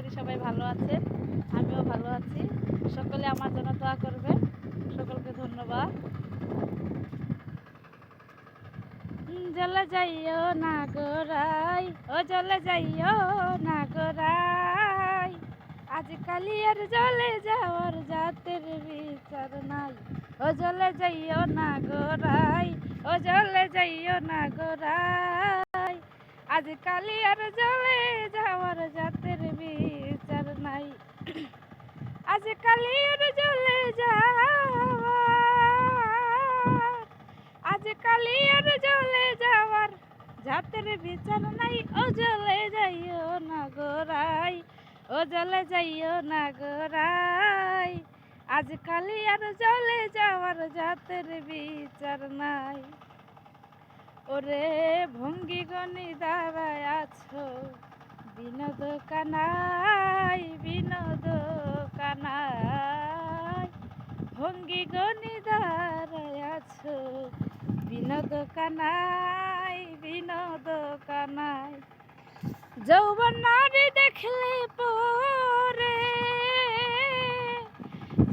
করি সবাই ভালো আছে, আমিও ভালো আছি। সকলে আমার জন্য দোয়া করবে। সকলকে ধন্যবাদ। জলে যাইও না গোরাই, ও জলে যাইও না গোরাই, আজকালি আর জলে যাওয়ার জাতের বিচার নাই। ও জলে যাইও না গোরাই, ও জলে যাইও না গোরাই, আজকালি আর জলে যাওয়ার জাতের বিচার নাই। আজকালি আর জলে যাওয়ার, আজকালি আর জলে যাওয়ার জাতের বিচার নাই। ও জলে যাইও না গোরাই, ও জলে যাইও না গোরাই, আজকালি আর জলে যাওয়ার জাতের বিচার নাই। ওরে ভঙ্গি গনি দাঁড়ায় আছো বিনোদ কানাই, বিনোদ কানাই, ভঙ্গি গনি দাঁড়ায় আছো বিনোদ কানাই, বিনোদ কানাই। যৌবন নারী দেখলে পরে,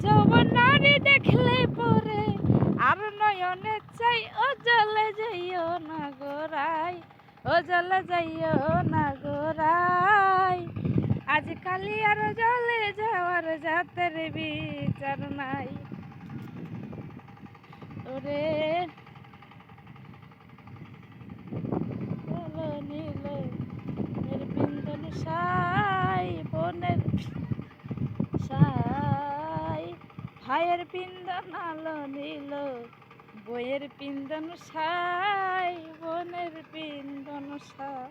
যৌবন নারী দেখলে পরে আর নয়নে চাই। ও জলে যাইও না গোরাই, ও জলে যাইও না গোরাই, আজকালি আর জলে যাওয়ার জাতের বিচার নাই। ওরে নীল বিন্দন সাই, বনের সাই, ভাইয়ের পিন্দন আলো নীল, বইয়ের পিন্দন সাই, বনের পিন্দন সাই।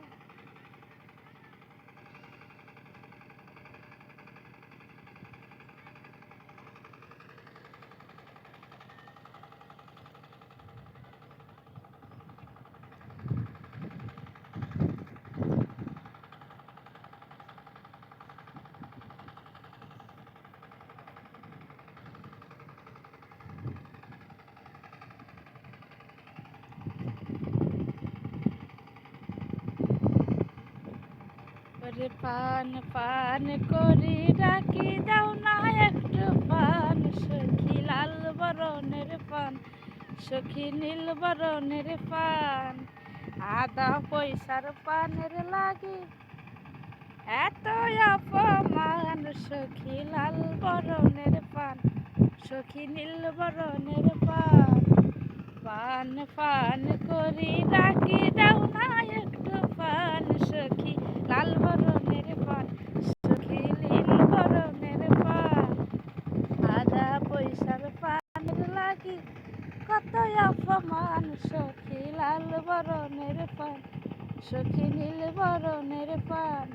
ওরে পান পান করি ডাকি দাও না একটু পান, সখী লাল বরণের পান, সখী নীল বরণের পান, আধা পয়সার পানের লাগি এত অপমান, সখী লাল বরণের পান, সখী নীল বরণের পান। পান পান করি ডাকি দাও না একটু পান, সখী লাল বরণের পান, সখী নীল বরণের পান, আধা পয়সার পানের লাগি কত অপমান, সখী লাল বরণের পান, সখী নীল বরণের পান।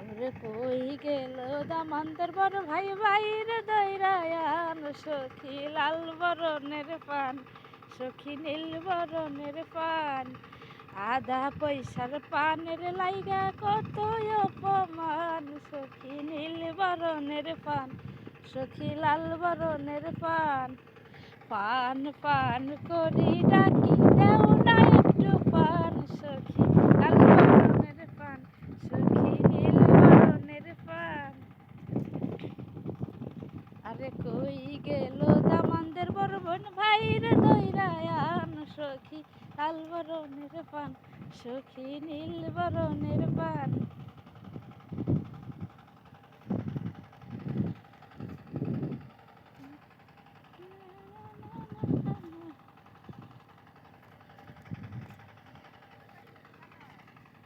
ওরে কই গেল দামান্তের বড় ভাই, ভাইয়ের দৈরায়ান, সখী লাল বরণের পান, সখী নীল বরণের পান, আধা পয়সার পানের লাইগা কত অপমান, সখী নীল বরণের পান, সখী লাল বরণের পান। পান পান করি ডাকি দেও না একটু পান, সখী লাল বরণের পান, সখী নীল বরণের পান। আরে কই গেল দামানদের বড় বোন, ভাইয়ের দৈরায়ান, সখী লাল বরণের পান, সখী নীল বরণের পান।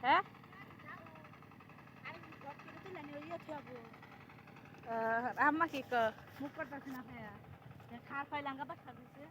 হ্যাঁ আম্মা কি মুখ করতেছে না, খাওয়া পাইলাঙ্গা বাচ্চা দিচ্ছে।